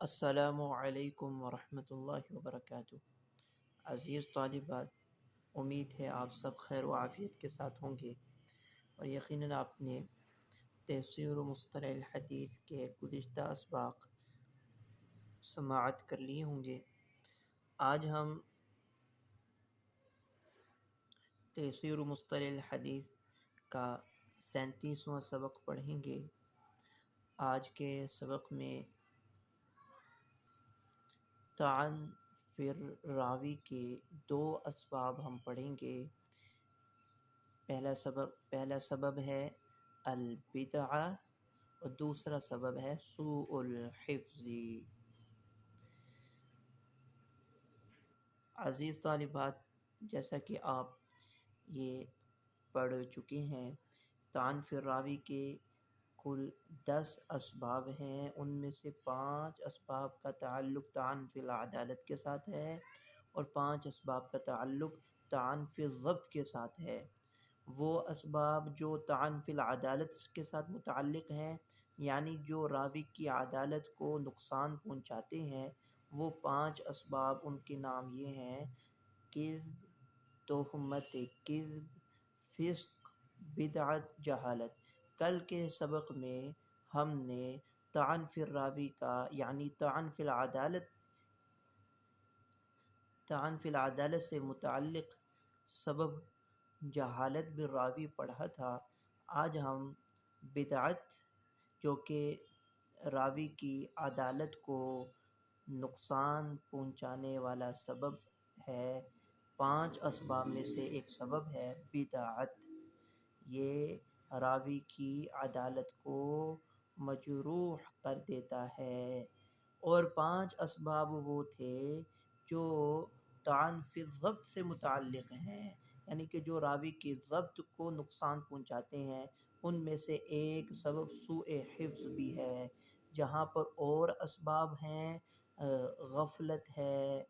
السلام علیکم ورحمۃ اللہ وبرکاتہ۔ عزیز طالبات، امید ہے آپ سب خیر و عافیت کے ساتھ ہوں گے اور یقیناً آپ نے تفسیر و مصطلح الحدیث کے گزشتہ اسباق سماعت کر لیے ہوں گے۔ آج ہم تفسیر و مصطلح الحدیث کا 37واں سبق پڑھیں گے۔ آج کے سبق میں طعن فی الراوی کے 2 اسباب ہم پڑھیں گے۔ پہلا سبب ہے البدعہ اور دوسرا سبب ہے سوء الحفظ۔ عزیز طالبات، جیسا کہ آپ یہ پڑھ چکے ہیں، طعن فی الراوی کے کل 10 اسباب ہیں۔ ان میں سے 5 اسباب کا تعلق طعن فی العدالت کے ساتھ ہے اور 5 اسباب کا تعلق طعن فی الضبط کے ساتھ ہے۔ وہ اسباب جو طعن فی العدالت کے ساتھ متعلق ہیں، یعنی جو راوی کی عدالت کو نقصان پہنچاتے ہیں، وہ 5 اسباب، ان کے نام یہ ہیں: کذب، تہمت کذب، فسق، بدعت، جہالت۔ کل کے سبق میں ہم نے طعن فی الراوی کا یعنی طعن فی العدالت سے متعلق سبب جہالت بالراوی پڑھا تھا۔ آج ہم بدعت، جو کہ راوی کی عدالت کو نقصان پہنچانے والا سبب ہے، 5 اسباب میں سے ایک سبب ہے بدعت۔ یہ راوی کی عدالت کو مجروح کر دیتا ہے۔ اور 5 اسباب وہ تھے جو طعن فی الضبط سے متعلق ہیں، یعنی کہ جو راوی کی ضبط کو نقصان پہنچاتے ہیں۔ ان میں سے ایک سبب سوء حفظ بھی ہے۔ جہاں پر اور اسباب ہیں، غفلت ہے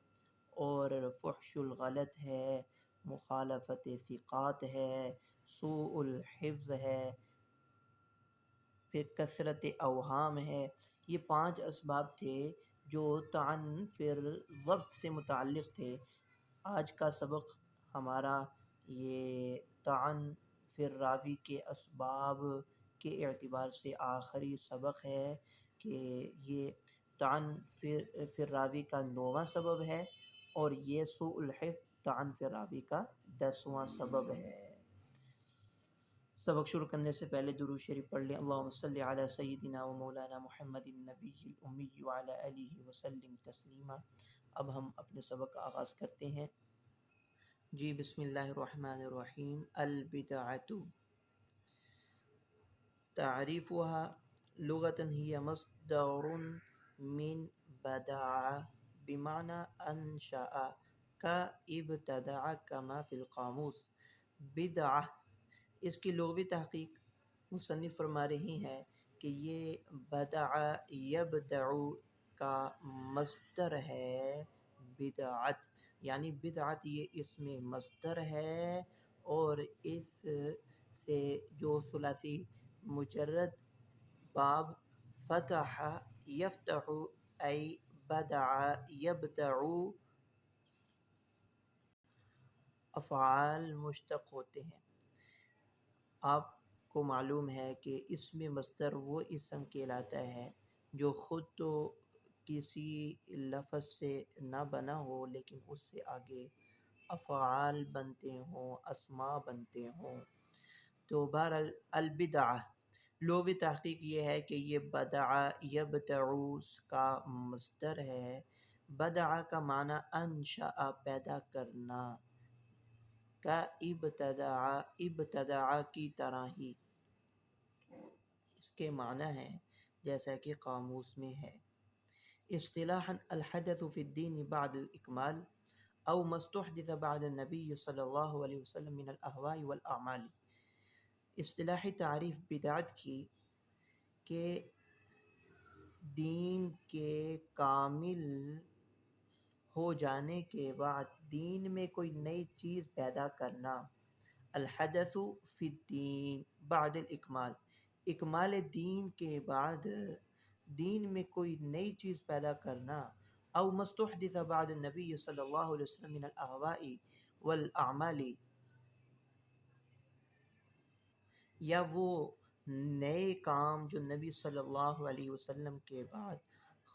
اور فحش الغلط ہے، مخالفت ثقات ہے، سوء الحفظ ہے، پھر کثرت اوہام ہے۔ یہ 5 اسباب تھے جو طعن فی الضبط سے متعلق تھے۔ آج کا سبق ہمارا یہ طعن فی الراوی کے اسباب کے اعتبار سے آخری سبق ہے کہ یہ طعن فی الراوی کا 9واں سبب ہے اور یہ سوء الحفظ طعن فی الراوی کا 10واں سبب ہے۔ سبق شروع کرنے سے پہلے درود شریف پڑھ لیں۔ اللہم صلی علی سیدنا و مولانا محمد النبی الامی وعلی آلہ وسلم تسلیما۔ اب ہم اپنے سبق کا آغاز کرتے ہیں۔ جی، بسم اللہ الرحمن الرحیم۔ البدعۃ تعریفها لغة هي مصدر من بدع بمعنى انشأ كابتدع كما في القاموس۔ بدعہ، اس کی لغوی تحقیق مصنف فرما رہی ہیں کہ یہ بدع یبدع کا مصدر ہے۔ بدعت یعنی بدعت یہ اس میں مصدر ہے اور اس سے جو ثلاثی مجرد باب فتح یفتح ای بدع یبدع افعال مشتق ہوتے ہیں۔ آپ کو معلوم ہے کہ اسم مصدر وہ اسم کہلاتا ہے جو خود تو کسی لفظ سے نہ بنا ہو لیکن اس سے آگے افعال بنتے ہوں، اسماء بنتے ہوں۔ تو بہرحال البدعہ لغوی تحقیق یہ ہے کہ یہ بدع یبدع کا مصدر ہے۔ بدع کا معنی انشأ پیدا کرنا، کا ابتدع کی طرح ہی اس کے معنی ہے جیسا کہ قاموس میں ہے۔ اصطلاحا الحدث فی الدین بعد الاکمال او ما استحدث بعد النبی صلی اللہ علیہ وسلم من الاہواء والاعمال۔ اصطلاحی تعریف بدعت کی کہ دین کے کامل ہو جانے کے بعد دین میں کوئی نئی چیز پیدا کرنا۔ الحدث فی الدین بعد الاکمال، اکمال دین کے بعد دین میں کوئی نئی چیز پیدا کرنا، او مستحدث بعد النبی صلی اللہ علیہ وسلم من الاہواء والاعمال، یا وہ نئے کام جو نبی صلی اللہ علیہ وسلم کے بعد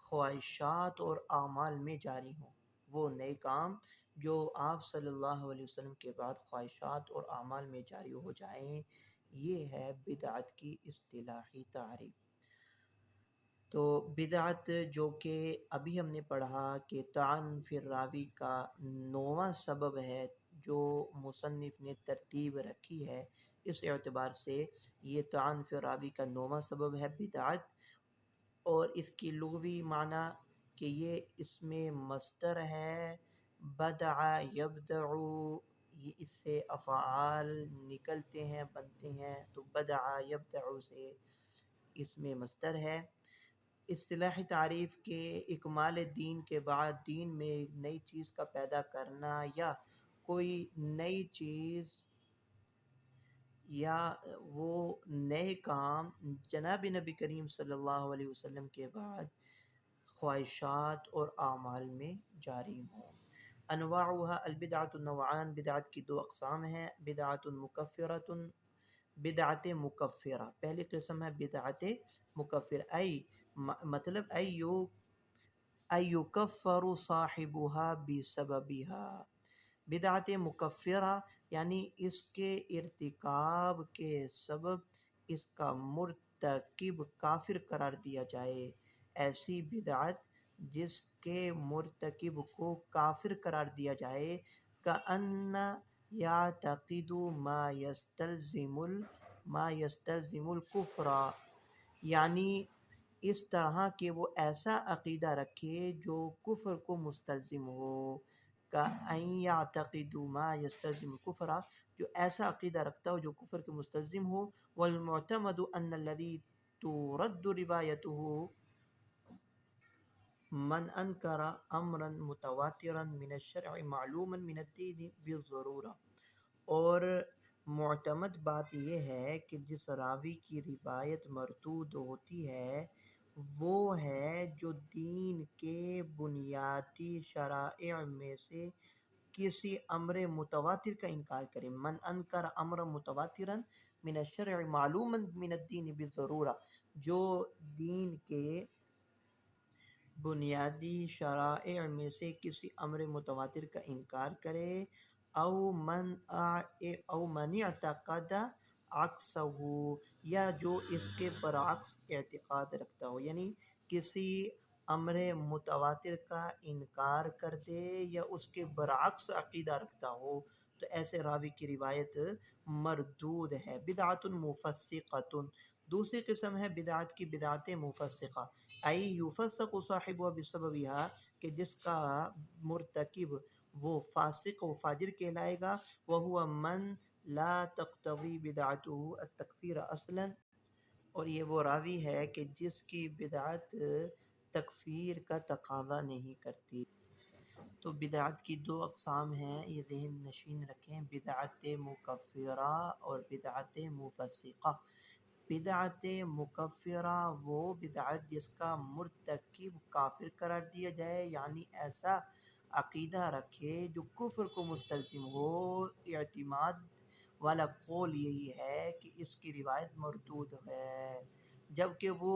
خواہشات اور اعمال میں جاری ہوں، وہ نئے کام جو آپ صلی اللہ علیہ وسلم کے بعد خواہشات اور اعمال میں جاری ہو جائیں، یہ ہے بدعت کی اصطلاحی تعریف۔ تو بدعت جو کہ ابھی ہم نے پڑھا کہ طعن فی الراوی کا 9واں سبب ہے جو مصنف نے ترتیب رکھی ہے، اس اعتبار سے یہ طعن فی الراوی کا 9واں سبب ہے بدعت، اور اس کی لغوی معنی کہ یہ اس میں مصدر ہے بدع یبدع، یہ اس سے افعال نکلتے ہیں بنتے ہیں، تو بدع یبدع سے اس میں مصدر ہے۔ اصطلاحی تعریف کے اکمال دین کے بعد دین میں نئی چیز کا پیدا کرنا، یا کوئی نئی چیز یا وہ نئے کام جناب نبی کریم صلی اللہ علیہ وسلم کے بعد خواہشات اور اعمال میں جاری ہوں۔ انواعها البدعۃ نوعان، بدعت کی 2 اقسام ہیں، بدعت مکفرۃ، بدعت مکفرہ، پہلی قسم ہے بدعت مکفر، مطلب ایکفر صاحبها بسببها، بدعت مکفرہ یعنی اس کے ارتکاب کے سبب اس کا مرتکب کافر قرار دیا جائے، ایسی بدعت جس کے مرتکب کو کافر قرار دیا جائے، کأن یعتقد ما یستلزم الکفر، یعنی اس طرح کہ وہ ایسا عقیدہ رکھے جو کفر کو مستلزم ہو، کأن یعتقد ما یستلزم الکفر، جو ایسا عقیدہ رکھتا ہو جو کفر کے مستلزم ہو، والمعتمد ان الذی ترد روایته من انکر امرا متواترا من الشرع معلوما من الدین بالضرورہ، اور معتمد بات یہ ہے کہ جس راوی کی روایت مردود ہوتی ہے وہ ہے جو دین کے بنیادی شرائع میں سے کسی امر متواتر کا انکار کرے، من انکر امر متواترا من الشرع معلوما من الدین بالضرورہ، جو دین کے بنیادی شرائع میں سے کسی امر متواتر کا انکار کرے، او من اعتقد عکسہ، یا جو اس کے برعکس اعتقاد رکھتا ہو، یعنی کسی امر متواتر کا انکار کر دے یا اس کے برعکس عقیدہ رکھتا ہو، تو ایسے راوی کی روایت مردود ہے۔ بدعت مفسقۃ، دوسری قسم ہے بدعت کی بدعت مفسقہ، ای یفسق صاحبہ بسببہا، کہ جس کا مرتکب وہ فاسق و فاجر کہلائے گا، وہو من لا تقتضی بدعتہ التکفیر اصلا، اور یہ وہ راوی ہے کہ جس کی بدعت تکفیر کا تقاضا نہیں کرتی۔ تو بدعت کی 2 اقسام ہیں، یہ ذہن نشین رکھیں، بدعت مکفرہ اور بدعت مفسقہ۔ بدعت مکفرہ وہ بدعت جس کا مرتکب کافر قرار دیا جائے، یعنی ایسا عقیدہ رکھے جو کفر کو مستلزم ہو، اعتماد والا قول یہی ہے کہ اس کی روایت مردود ہے، جبکہ وہ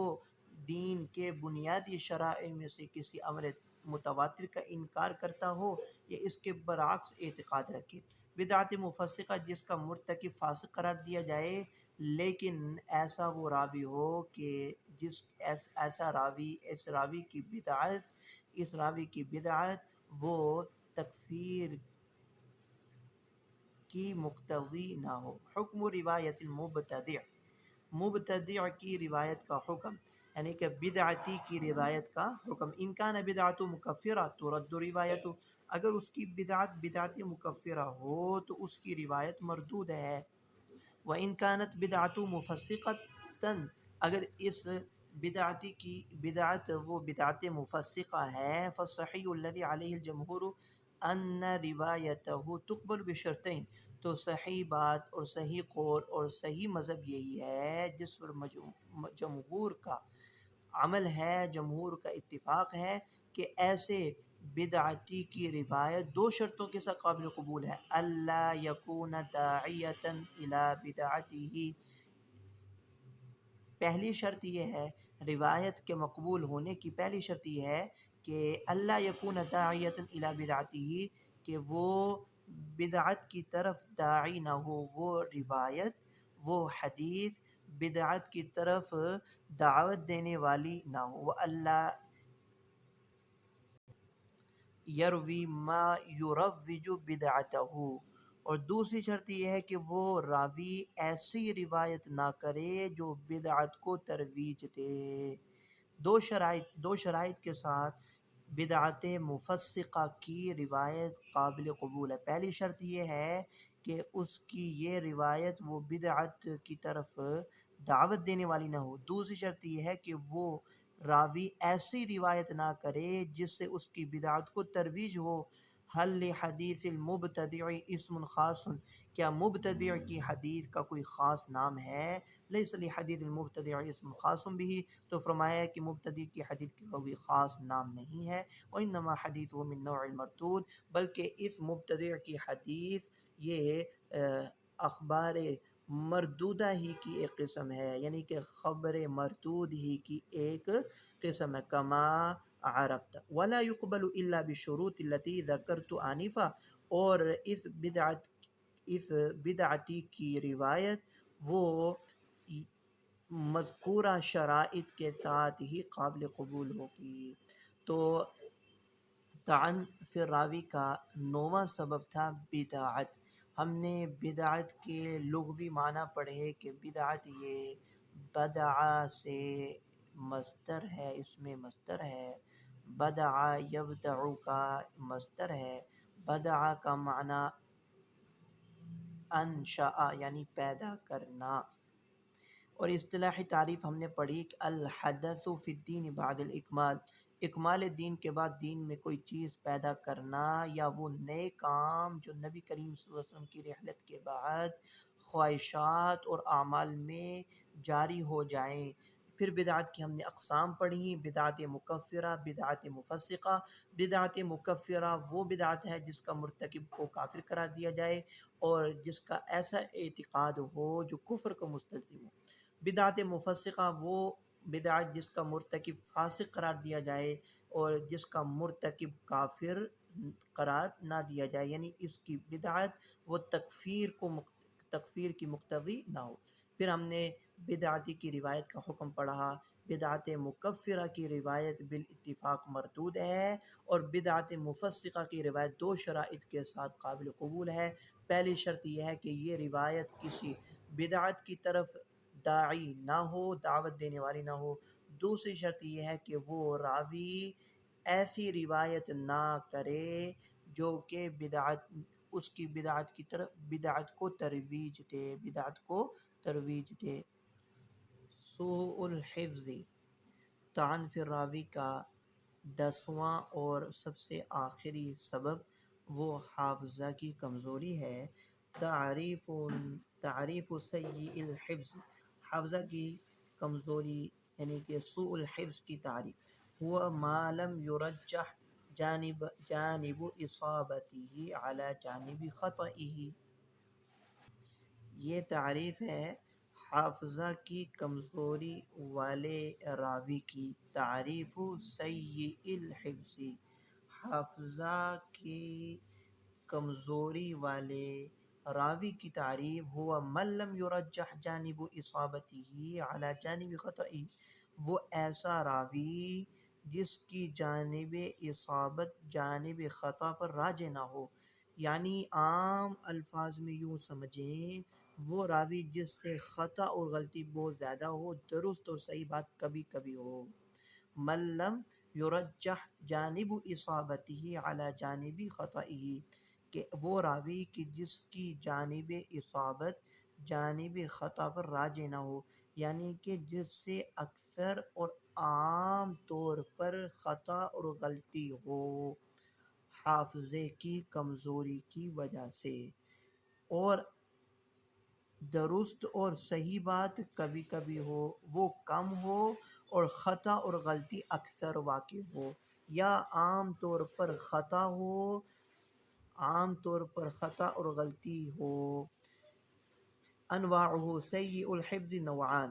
دین کے بنیادی شرائع میں سے کسی امر متواتر کا انکار کرتا ہو یا اس کے برعکس اعتقاد رکھے۔ بدعت مفسقہ جس کا مرتکب فاسق قرار دیا جائے لیکن ایسا وہ راوی ہو کہ اس راوی کی بدعت وہ تکفیر کی مقتضی نہ ہو۔ حکم روایت المبتدع، مبتدع کی روایت کا حکم، یعنی کہ بدعتی کی روایت کا حکم، ان کان بدعت مکفرہ ترد روایت، اگر اس کی بدعت مکفرہ ہو تو اس کی روایت مردود ہے، وَإِن كَانَتْ بِدْعَةُ مُفَسِّقَةً، اگر اس بدعتی کی بدعت وہ بدعت مفسقہ ہے، فالصحیح الذی علیہ الجمہور ان روایتہ تقبل بشرطین، تو صحیح بات اور صحیح قول اور صحیح مذہب یہی ہے جس پر جمہور کا عمل ہے، جمہور کا اتفاق ہے کہ ایسے بدعتی کی روایت دو شرطوں کے ساتھ قابل قبول ہے: اللہ یکون داعیتا الی بدعتہ، پہلی شرط یہ ہے روایت کے مقبول ہونے کی پہلی شرط یہ ہے کہ اللہ یکون داعیتا الی بدعتہ، کہ وہ بدعت کی طرف داعی نہ ہو، وہ روایت، وہ حدیث بدعت کی طرف دعوت دینے والی نہ ہو، وہ اللہ یروی ما یروج بدعتہ، اور دوسری شرط یہ ہے کہ وہ راوی ایسی روایت نہ کرے جو بدعت کو ترویج دے۔ دو شرائط کے ساتھ بدعت مفسقہ کی روایت قابل قبول ہے۔ پہلی شرط یہ ہے کہ اس کی یہ روایت وہ بدعت کی طرف دعوت دینے والی نہ ہو۔ دوسری شرط یہ ہے کہ وہ راوی ایسی روایت نہ کرے جس سے اس کی بدعت کو ترویج ہو۔ حل لحدیث المبتدع اسم خاص، کیا مبتدع کی حدیث کا کوئی خاص نام ہے؟ لیس لحدیث المبتدع اسم خاص بھی، تو فرمایا کہ مبتدع کی حدیث کا کوئی خاص نام نہیں ہے۔ وانما حدیثہ من نوع المردود، بلکہ اس مبتدع کی حدیث یہ اخبار مردودہ ہی کی ایک قسم ہے، یعنی کہ خبر مردود ہی کی ایک قسم ہے۔ کما عرفت ولا يقبل الا بالشروط التي ذکرت آنفا، اور اس بدعتی کی روایت وہ مذکورہ شرائط کے ساتھ ہی قابل قبول ہوگی۔ تو طعن فی الراوی کا نوواں سبب تھا بدعت۔ ہم نے بدعت کے لغوی معنی پڑھے کہ بدعت یہ بدعا سے مصدر ہے، اس میں مصدر ہے، بدعا یبدعو کا مصدر ہے، بدعا کا معنی انشاء یعنی پیدا کرنا۔ اور اصطلاحی تعریف ہم نے پڑھی کہ الحدث فی الدین بعد الاکمال، اکمال دین کے بعد دین میں کوئی چیز پیدا کرنا، یا وہ نئے کام جو نبی کریم صلی اللہ علیہ وسلم کی رحلت کے بعد خواہشات اور اعمال میں جاری ہو جائیں۔ پھر بدعت کی ہم نے اقسام پڑھی: بدعت مکفرہ، بدعت مفسقہ۔ بدعت مکفرہ وہ بدعت ہے جس کا مرتکب کو کافر قرار دیا جائے اور جس کا ایسا اعتقاد ہو جو کفر کو مستلزم ہو۔ بدعت مفسقہ وہ بدعت جس کا مرتکب فاسق قرار دیا جائے اور جس کا مرتکب کافر قرار نہ دیا جائے، یعنی اس کی بدعت وہ تکفیر کی مقتضی نہ ہو۔ پھر ہم نے بدعتی کی روایت کا حکم پڑھا۔ بدعت مکفرہ کی روایت بالاتفاق مردود ہے، اور بدعت مفسقہ کی روایت دو شرائط کے ساتھ قابل قبول ہے۔ پہلی شرط یہ ہے کہ یہ روایت کسی بدعت کی طرف داعی نہ ہو، دعوت دینے والی نہ ہو۔ دوسری شرط یہ ہے کہ وہ راوی ایسی روایت نہ کرے جو کہ اس کی بدعت کی طرف بدعت کو ترویج دے۔ سوء الحفظ، طعن فی الراوی کا 10واں اور سب سے آخری سبب وہ حافظہ کی کمزوری ہے۔ تعریف سیء الحفظ، حافظہ کی کمزوری یعنی کہ سوء الحفظ کی تعریف: ہوا ما لم یرجح جانب اصابتہ علی جانب خطئہ، یہ تعریف ہے حافظہ کی کمزوری والے راوی کی۔ تعریف سیء الحفظ، حافظہ کی کمزوری والے راوی کی تعریف: ہوا من لم یرجح جانب اصابتہ علی جانب خطئہ، وہ ایسا راوی جس کی جانب اصابت جانب خطا پر راجح نہ ہو، یعنی عام الفاظ میں یوں سمجھیں وہ راوی جس سے خطا اور غلطی بہت زیادہ ہو، درست اور صحیح بات کبھی کبھی ہو۔ من لم یرجح جانب اصابتہ علی جانب خطئہ، کہ وہ راوی کہ جس کی جانب اصابت جانب خطا پر راجح نہ ہو، یعنی کہ جس سے اکثر اور عام طور پر خطا اور غلطی ہو حافظے کی کمزوری کی وجہ سے، اور درست اور صحیح بات کبھی کبھی ہو، وہ کم ہو اور خطا اور غلطی اکثر واقع ہو، یا عام طور پر خطا اور غلطی ہو۔ انواعہ سیء الحفظ نوعان،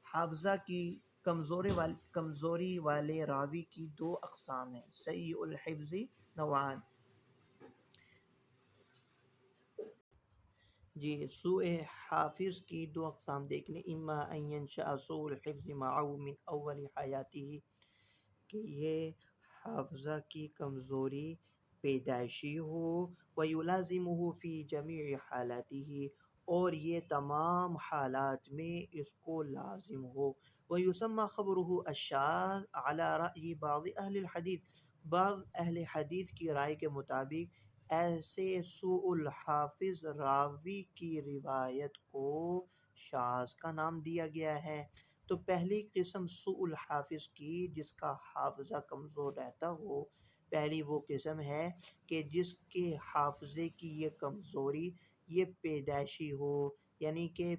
حافظہ کی کمزوری والے راوی کی دو اقسام ہیں۔ سیء الحفظ نوعان، جی سوء حافظ کی دو اقسام دیکھ لیں۔ اما ان ینشأ سوء الحفظ معه من اول حیاته، کہ یہ حافظہ کی کمزوری پیدائشی ہو، وَيُلَازِمُهُ فِي جَمِيعِ حَالَاتِهِ، اور یہ تمام حالات میں اس کو لازم ہو۔ وَيُسَمَّى خَبْرُهُ الشاذ عَلَى رَأْيِ بعض اہل الحدیث، بعض اہل حدیث کی رائے کے مطابق ایسے سوء الحافظ راوی کی روایت کو شاذ کا نام دیا گیا ہے۔ تو پہلی قسم سوء الحافظ کی جس کا حافظہ کمزور رہتا ہو، پہلی وہ قسم ہے کہ جس کے حافظے کی یہ کمزوری یہ پیدائشی ہو، یعنی کہ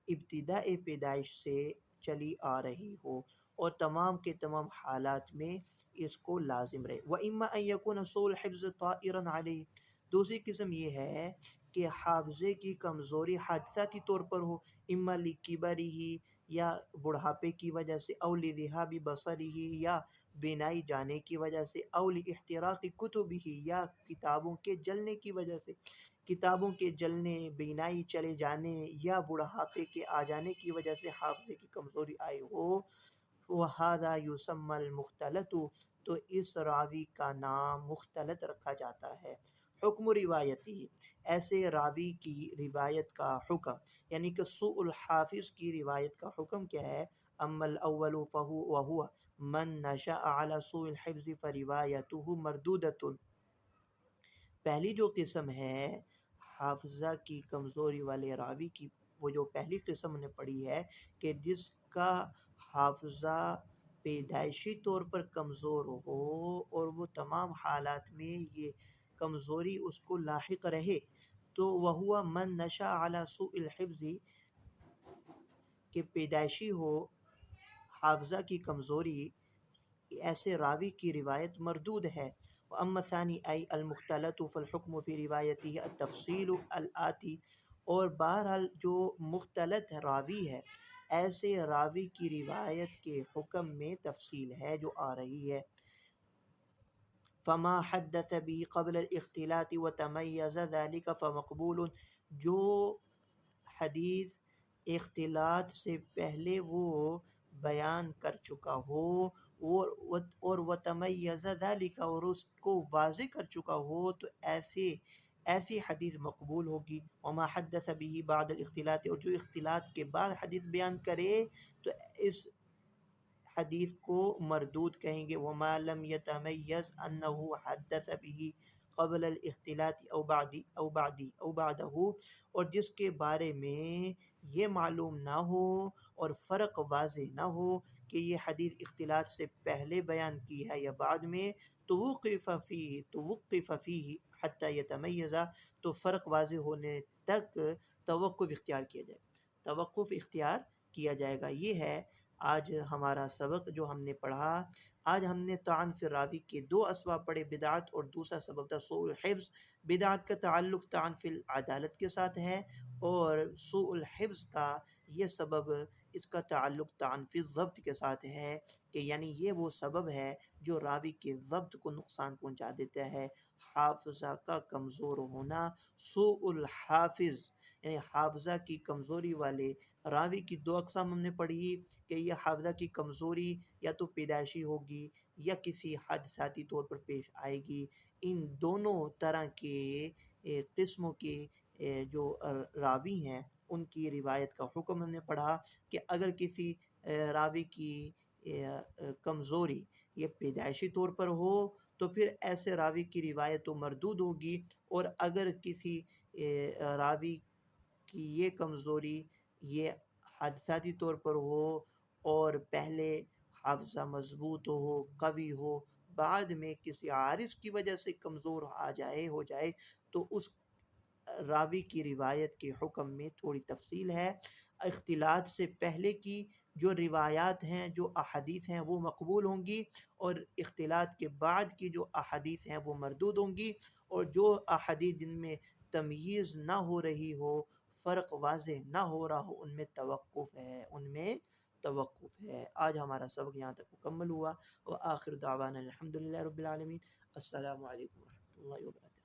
ابتداء پیدائش سے چلی آ رہی ہو اور تمام کے تمام حالات میں اس کو لازم رہے۔ وَإِمَّا أَن يَكُونَ سُوءُ الْحِفْظِ طَائِرًا عَلَيْهِ، دوسری قسم یہ ہے کہ حافظے کی کمزوری حادثاتی طور پر ہو، اما لِكِبَرِهِ، یا بڑھاپے کی وجہ سے، او لذہاب بصرہ، یا بینائی جانے کی وجہ سے، او لاحتراق کتبہ، یا کتابوں کے جلنے کی وجہ سے، کتابوں کے جلنے، بینائی چلے جانے یا بڑھاپے کے آ جانے کی وجہ سے حافظے کی کمزوری آئی ہو، وَهَذَا يُسَمَّى الْمُخْتَلَطُ، تو اس راوی کا نام مختلط رکھا جاتا ہے۔ حکم روایتی، ایسے راوی کی روایت کا حکم، یعنی کہ سوء الحافظ کی روایت کا حکم کیا ہے؟ اما الاول وهو من نشأ على سوء الحفظ فروایته مردودۃ، پہلی جو قسم ہے حافظہ کی کمزوری والے راوی کی، وہ جو پہلی قسم نے پڑھی ہے کہ جس کا حافظہ پیدائشی طور پر کمزور ہو اور وہ تمام حالات میں یہ کمزوری اس کو لاحق رہے، تو وہو من نشأ علی سوء الحفظ، کہ پیدائشی ہو حافظہ کی کمزوری، ایسے راوی کی روایت مردود ہے۔ واما الثانی ای المختلط فالحکم فی روایتہ التفصیل الآتی، اور بہرحال جو مختلط راوی ہے ایسے راوی کی روایت کے حکم میں تفصیل ہے جو آ رہی ہے۔ فما حدث به قبل الاختلاط وتمیز ذلك فمقبول، جو حدیث اختلاط سے پہلے وہ بیان کر چکا ہو اور وتمیز ذلك، اور اس کو واضح کر چکا ہو، تو ایسی حدیث مقبول ہوگی۔ وما حدث به بعد الاختلاط، اور جو اختلاط کے بعد حدیث بیان کرے تو اس حدیث کو مردود کہیں گے۔ وما لم يتمیز انه حدث به قبل الاختلاط او بعدہ، اور جس کے بارے میں یہ معلوم نہ ہو اور فرق واضح نہ ہو کہ یہ حدیث اختلاط سے پہلے بیان کی ہے یا بعد میں، توقف فیہ حتی یتمیز، تو فرق واضح ہونے تک توقف اختیار کیا جائے گا۔ یہ ہے آج ہمارا سبق جو ہم نے پڑھا۔ آج ہم نے طعن فی الراوی کے دو اسباب پڑھے، بدعت اور دوسرا سبب تھا سوء الحفظ۔ بدعت کا تعلق طعن فی العدالت کے ساتھ ہے، اور سوء الحفظ کا یہ سبب، اس کا تعلق طعن فی الضبط کے ساتھ ہے، کہ یعنی یہ وہ سبب ہے جو راوی کے ضبط کو نقصان پہنچا دیتا ہے۔ حافظہ کا کمزور ہونا، سوء الحافظ یعنی حافظہ کی کمزوری والے راوی کی دو اقسام ہم نے پڑھی، کہ یہ حافظہ کی کمزوری یا تو پیدائشی ہوگی یا کسی حادثاتی طور پر پیش آئے گی۔ ان دونوں طرح کے قسموں کے جو راوی ہیں ان کی روایت کا حکم ہم نے پڑھا، کہ اگر کسی راوی کی کمزوری یہ پیدائشی طور پر ہو تو پھر ایسے راوی کی روایت تو مردود ہوگی، اور اگر کسی راوی کی یہ کمزوری یہ حادثاتی طور پر ہو اور پہلے حافظہ مضبوط ہو، قوی ہو، بعد میں کسی عارض کی وجہ سے کمزور ہو جائے تو اس راوی کی روایت کے حکم میں تھوڑی تفصیل ہے۔ اختلاط سے پہلے کی جو روایات ہیں، جو احادیث ہیں وہ مقبول ہوں گی، اور اختلاط کے بعد کی جو احادیث ہیں وہ مردود ہوں گی، اور جو احادیث جن میں تمییز نہ ہو رہی ہو، فرق واضح نہ ہو رہا ہو، ان میں توقف ہے، ان میں توقف ہے۔ آج ہمارا سبق یہاں تک مکمل ہوا، وآخر دعوانا الحمدللہ رب العالمین۔ السلام علیکم ورحمۃ اللہ وبرکاتہ۔